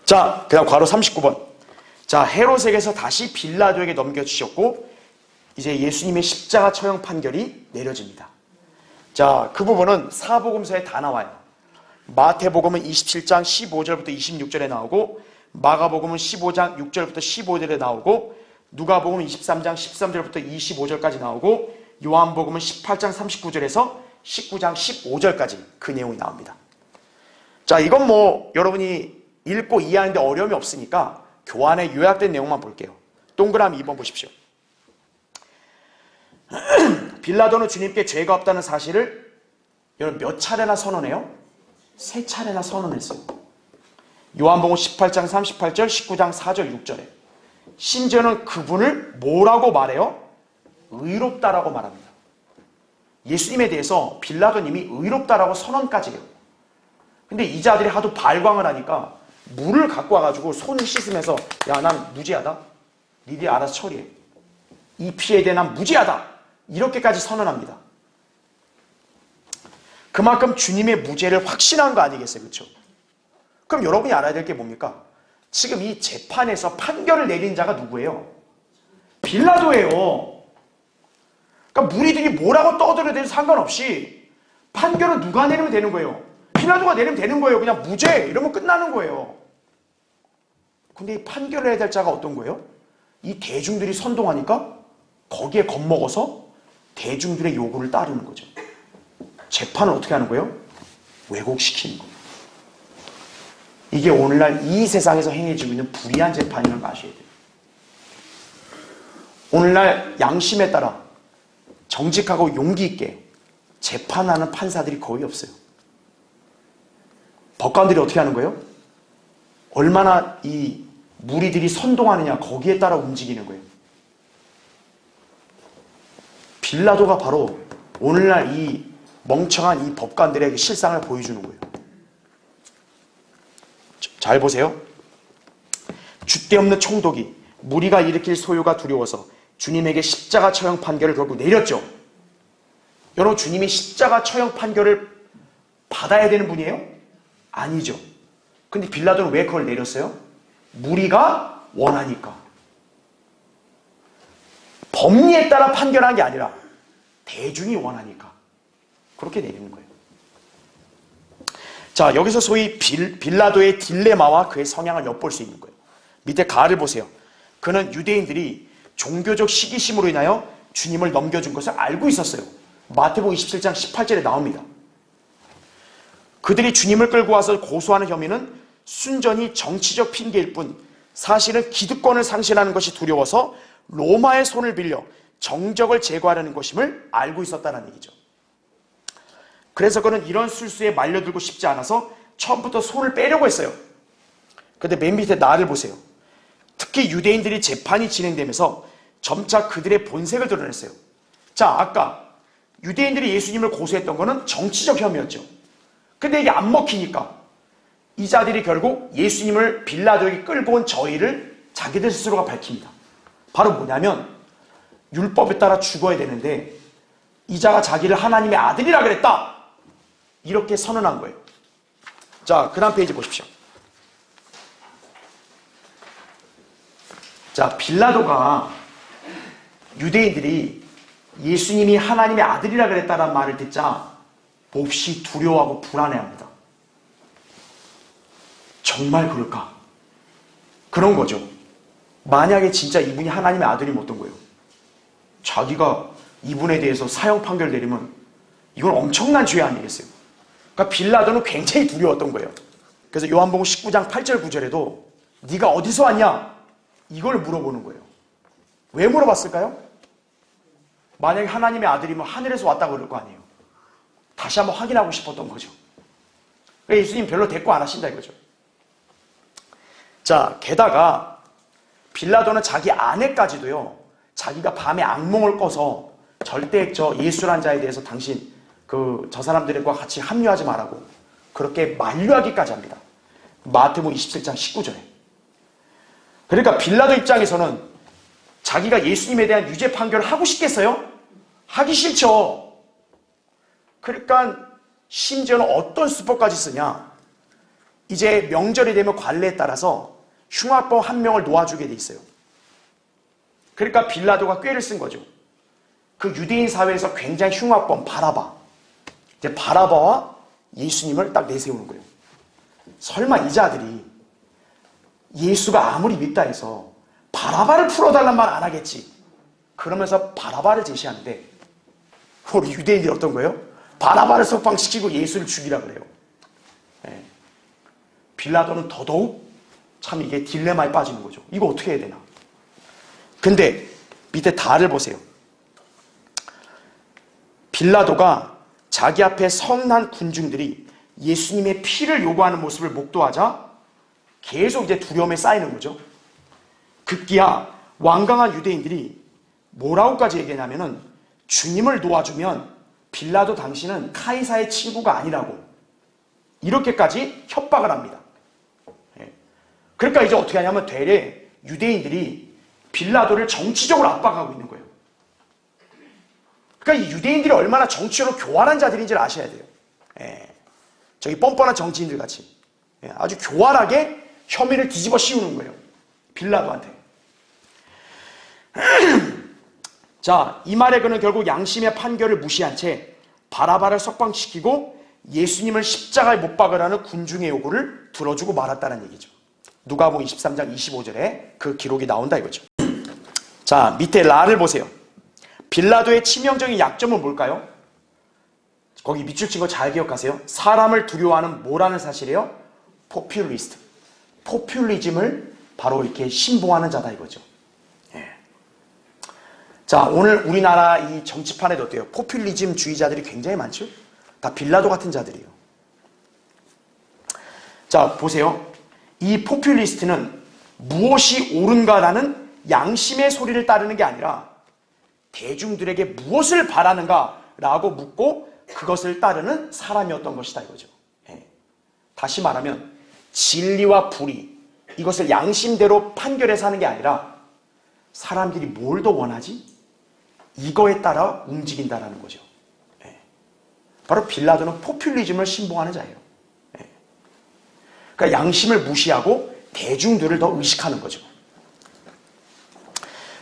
자, 그 다음 괄호 39번. 자, 헤롯에게서 다시 빌라도에게 넘겨주셨고 이제 예수님의 십자가 처형 판결이 내려집니다. 자, 그 부분은 사복음서에 다 나와요. 마태복음은 27장 15절부터 26절에 나오고 마가복음은 15장 6절부터 15절에 나오고 누가복음은 23장 13절부터 25절까지 나오고 요한복음은 18장 39절에서 19장 15절까지 그 내용이 나옵니다. 자, 이건 뭐 여러분이 읽고 이해하는데 어려움이 없으니까 교환에 요약된 내용만 볼게요. 동그라미 2번 보십시오. 빌라도는 주님께 죄가 없다는 사실을 여러분 몇 차례나 선언해요? 3차례나 선언했어요. 요한복음 18장 38절, 19장 4절, 6절에 심지어는 그분을 뭐라고 말해요? 의롭다라고 말합니다. 예수님에 대해서 빌라도님이 의롭다라고 선언까지 해요. 근데 이 자들이 하도 발광을 하니까 물을 갖고 와가지고 손을 씻으면서 야, 난 무죄하다. 니들이 알아서 처리해. 이 피해에 대해 난 무죄하다. 이렇게까지 선언합니다. 그만큼 주님의 무죄를 확신한 거 아니겠어요? 그렇죠? 그럼 여러분이 알아야 될 게 뭡니까? 지금 이 재판에서 판결을 내린 자가 누구예요? 빌라도예요. 그러니까 무리들이 뭐라고 떠들어도 상관없이 판결은 누가 내리면 되는 거예요? 빌라도가 내리면 되는 거예요. 그냥 무죄 이러면 끝나는 거예요. 근데 이 판결을 해야 될 자가 어떤 거예요? 이 대중들이 선동하니까 거기에 겁먹어서 대중들의 요구를 따르는 거죠. 재판을 어떻게 하는 거예요? 왜곡시키는 거예요. 이게 오늘날 이 세상에서 행해지고 있는 불의한 재판이라는 걸 아셔야 돼요. 오늘날 양심에 따라 정직하고 용기 있게 재판하는 판사들이 거의 없어요. 법관들이 어떻게 하는 거예요? 얼마나 이 무리들이 선동하느냐 거기에 따라 움직이는 거예요. 빌라도가 바로 오늘날 이 멍청한 이 법관들에게 실상을 보여주는 거예요. 잘 보세요. 줏대 없는 총독이 무리가 일으킬 소요가 두려워서 주님에게 십자가 처형 판결을 결국 내렸죠. 여러분, 주님이 십자가 처형 판결을 받아야 되는 분이에요? 아니죠. 근데 빌라도는 왜 그걸 내렸어요? 무리가 원하니까. 법리에 따라 판결한 게 아니라 대중이 원하니까 그렇게 내리는 거예요. 자, 여기서 소위 빌라도의 딜레마와 그의 성향을 엿볼 수 있는 거예요. 밑에 가를 보세요. 그는 유대인들이 종교적 시기심으로 인하여 주님을 넘겨준 것을 알고 있었어요. 마태복음 27장 18절에 나옵니다. 그들이 주님을 끌고 와서 고소하는 혐의는 순전히 정치적 핑계일 뿐 사실은 기득권을 상실하는 것이 두려워서 로마의 손을 빌려 정적을 제거하려는 것임을 알고 있었다는 얘기죠. 그래서 그는 이런 술수에 말려들고 싶지 않아서 처음부터 손을 빼려고 했어요. 근데 맨 밑에 나를 보세요. 특히 유대인들이 재판이 진행되면서 점차 그들의 본색을 드러냈어요. 자, 아까 유대인들이 예수님을 고소했던 거는 정치적 혐의였죠. 근데 이게 안 먹히니까 이 자들이 결국 예수님을 빌라도에게 끌고 온 저희를 자기들 스스로가 밝힙니다. 바로 뭐냐면 율법에 따라 죽어야 되는데 이 자가 자기를 하나님의 아들이라 그랬다. 이렇게 선언한 거예요. 자, 그 다음 페이지 보십시오. 자, 빌라도가 유대인들이 예수님이 하나님의 아들이라 그랬다는 말을 듣자 몹시 두려워하고 불안해합니다. 정말 그럴까? 그런 거죠. 만약에 진짜 이분이 하나님의 아들이면 어떤 거예요? 자기가 이분에 대해서 사형 판결 내리면 이건 엄청난 죄 아니겠어요? 그러니까 빌라도는 굉장히 두려웠던 거예요. 그래서 요한복음 19장 8절 9절에도 네가 어디서 왔냐? 이걸 물어보는 거예요. 왜 물어봤을까요? 만약에 하나님의 아들이면 하늘에서 왔다고 그럴 거 아니에요. 다시 한번 확인하고 싶었던 거죠. 그러니까 예수님 별로 대꾸 안 하신다 이거죠. 자, 게다가 빌라도는 자기 아내까지도요, 자기가 밤에 악몽을 꿔서 절대 저 예수란 자에 대해서 당신 저 사람들과 같이 합류하지 말라고 그렇게 만류하기까지 합니다. 마태복음 27장 19절에. 그러니까 빌라도 입장에서는 자기가 예수님에 대한 유죄 판결을 하고 싶겠어요? 하기 싫죠. 그러니까 심지어는 어떤 수법까지 쓰냐. 이제 명절이 되면 관례에 따라서 흉악범 한 명을 놓아주게 돼 있어요. 그러니까 빌라도가 꾀를 쓴 거죠. 그 유대인 사회에서 굉장히 흉악범 바라바. 이제 바라바와 예수님을 딱 내세우는 거예요. 설마 이 자들이 예수가 아무리 밉다 해서 바라바를 풀어달란 말 안 하겠지. 그러면서 바라바를 제시하는데 우리 유대인들이 어떤 거예요? 바라바를 석방시키고 예수를 죽이라 그래요. 네. 빌라도는 더더욱 참 이게 딜레마에 빠지는 거죠. 이거 어떻게 해야 되나. 근데 밑에 다를 보세요. 빌라도가 자기 앞에 성난 군중들이 예수님의 피를 요구하는 모습을 목도하자 계속 이제 두려움에 쌓이는 거죠. 급기야 완강한 유대인들이 뭐라고까지 얘기하냐면은 주님을 도와주면 빌라도 당신은 카이사의 친구가 아니라고 이렇게까지 협박을 합니다. 그러니까 이제 어떻게 하냐면 되레 유대인들이 빌라도를 정치적으로 압박하고 있는 거예요. 그러니까 이 유대인들이 얼마나 정치적으로 교활한 자들인지를 아셔야 돼요. 저기 뻔뻔한 정치인들 같이 아주 교활하게 혐의를 뒤집어 씌우는 거예요. 빌라도한테. 자, 이 말에 그는 결국 양심의 판결을 무시한 채 바라바를 석방시키고 예수님을 십자가에 못 박으라는 군중의 요구를 들어주고 말았다는 얘기죠. 누가복음 23장 25절에 그 기록이 나온다 이거죠. 자, 밑에 라를 보세요. 빌라도의 치명적인 약점은 뭘까요? 거기 밑줄 친 거 잘 기억하세요. 사람을 두려워하는 뭐라는 사실이에요? 포퓰리스트. 포퓰리즘을 바로 이렇게 신봉하는 자다 이거죠. 예. 자, 오늘 우리나라 이 정치판에도 어때요? 포퓰리즘 주의자들이 굉장히 많죠? 다 빌라도 같은 자들이에요. 자, 보세요. 이 포퓰리스트는 무엇이 옳은가라는 양심의 소리를 따르는 게 아니라 대중들에게 무엇을 바라는가 라고 묻고 그것을 따르는 사람이었던 것이다 이거죠. 예. 다시 말하면 진리와 불의, 이것을 양심대로 판결해서 하는 게 아니라 사람들이 뭘 더 원하지? 이거에 따라 움직인다라는 거죠. 예. 바로 빌라도는 포퓰리즘을 신봉하는 자예요. 예. 그러니까 양심을 무시하고 대중들을 더 의식하는 거죠.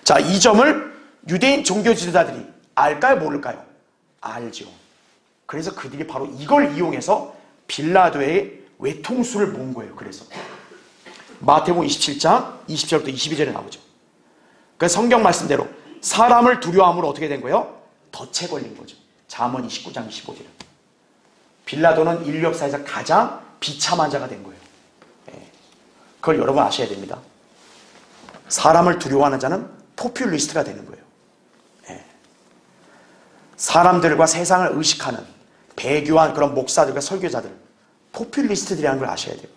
자, 이 점을 유대인 종교 지도자들이 알까요, 모를까요? 알죠. 그래서 그들이 바로 이걸 이용해서 빌라도의 외통수를 모은 거예요. 그래서 마태복음 27장 20절부터 22절에 나오죠. 그 성경 말씀대로 사람을 두려워함으로 어떻게 된 거예요? 덫에 걸린 거죠. 잠언 29장 25절. 빌라도는 인류 역사에서 가장 비참한 자가 된 거예요. 그걸 여러분 아셔야 됩니다. 사람을 두려워하는 자는 포퓰리스트가 되는 거예요. 사람들과 세상을 의식하는 배교한 그런 목사들과 설교자들, 포퓰리스트들이라는 걸 아셔야 돼요.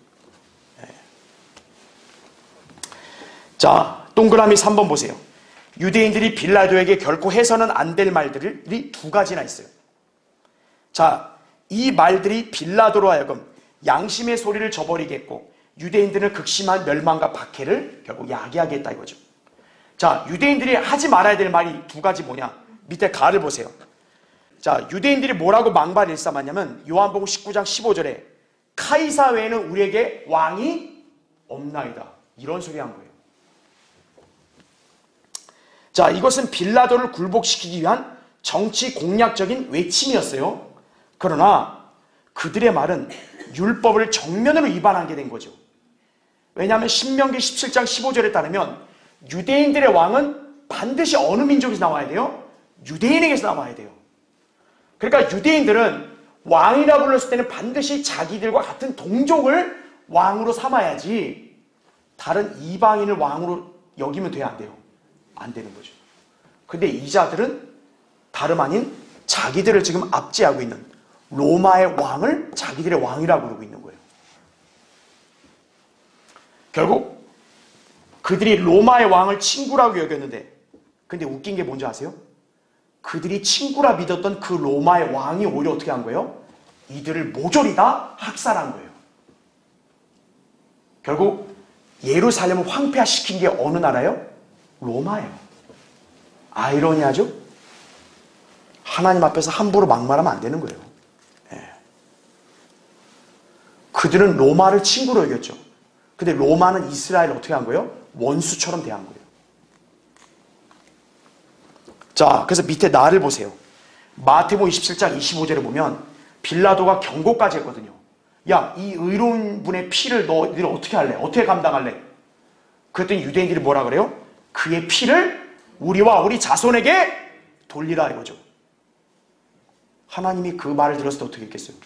자, 동그라미 3번 보세요. 유대인들이 빌라도에게 결코 해서는 안 될 말들이 두 가지나 있어요. 자, 이 말들이 빌라도로 하여금 양심의 소리를 저버리게 했고 유대인들은 극심한 멸망과 박해를 결국 야기하게 했다 이거죠. 자, 유대인들이 하지 말아야 될 말이 두 가지 뭐냐? 밑에 가를 보세요. 자, 유대인들이 뭐라고 망발을 일삼았냐면 요한복음 19장 15절에 카이사 외에는 우리에게 왕이 없나이다. 이런 소리 한 거예요. 자, 이것은 빌라도를 굴복시키기 위한 정치 공략적인 외침이었어요. 그러나 그들의 말은 율법을 정면으로 위반한 게 된 거죠. 왜냐하면 신명기 17장 15절에 따르면 유대인들의 왕은 반드시 어느 민족에서 나와야 돼요? 유대인에게서 나와야 돼요. 그러니까 유대인들은 왕이라 불렀을 때는 반드시 자기들과 같은 동족을 왕으로 삼아야지 다른 이방인을 왕으로 여기면 돼야 안 돼요? 안 되는 거죠. 근데 이 자들은 다름 아닌 자기들을 지금 압제하고 있는 로마의 왕을 자기들의 왕이라고 부르고 있는 거예요. 결국 그들이 로마의 왕을 친구라고 여겼는데, 근데 웃긴 게 뭔지 아세요? 그들이 친구라 믿었던 그 로마의 왕이 오히려 어떻게 한 거예요? 이들을 모조리 다 학살한 거예요. 결국 예루살렘을 황폐화시킨 게 어느 나라예요? 로마예요. 아이러니하죠? 하나님 앞에서 함부로 막말하면 안 되는 거예요. 그들은 로마를 친구로 여겼죠. 근데 로마는 이스라엘을 어떻게 한 거예요? 원수처럼 대한 거예요. 자, 그래서 밑에 나를 보세요. 마태복음 27장 25절에 보면 빌라도가 경고까지 했거든요. 야, 이 의로운 분의 피를 너희들 어떻게 할래? 어떻게 감당할래? 그랬더니 유대인들이 뭐라 그래요? 그의 피를 우리와 우리 자손에게 돌리라 이거죠. 하나님이 그 말을 들었을 때 어떻게 했겠어요?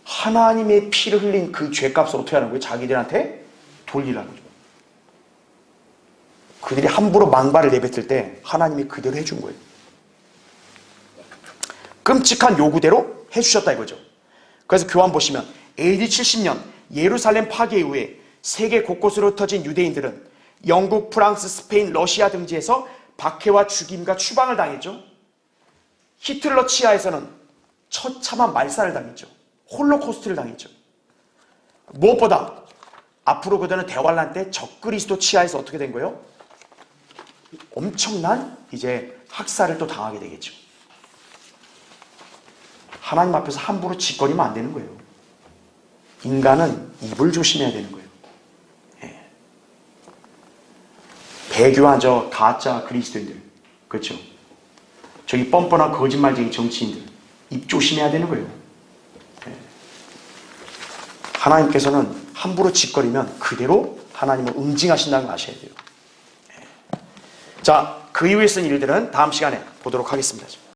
하나님의 피를 흘린 그 죄값을 어떻게 하는 거예요? 자기들한테 돌리라는 거죠. 그들이 함부로 망발을 내뱉을 때 하나님이 그대로 해준 거예요. 끔찍한 요구대로 해주셨다 이거죠. 그래서 교환 보시면 AD 70년 예루살렘 파괴 이후에 세계 곳곳으로 흩어진 유대인들은 영국, 프랑스, 스페인, 러시아 등지에서 박해와 죽임과 추방을 당했죠. 히틀러 치하에서는 처참한 말살을 당했죠. 홀로코스트를 당했죠. 무엇보다 앞으로 그들은 대환란 때 적그리스도 치하에서 어떻게 된 거예요? 엄청난 이제 학살을 또 당하게 되겠죠. 하나님 앞에서 함부로 짓거리면 안 되는 거예요. 인간은 입을 조심해야 되는 거예요. 배교한 저 가짜 그리스도인들, 그렇죠? 저기 뻔뻔한 거짓말쟁이 정치인들 입 조심해야 되는 거예요. 하나님께서는 함부로 짓거리면 그대로 하나님을 응징하신다는 걸 아셔야 돼요. 자, 그 이후에 쓴 일들은 다음 시간에 보도록 하겠습니다.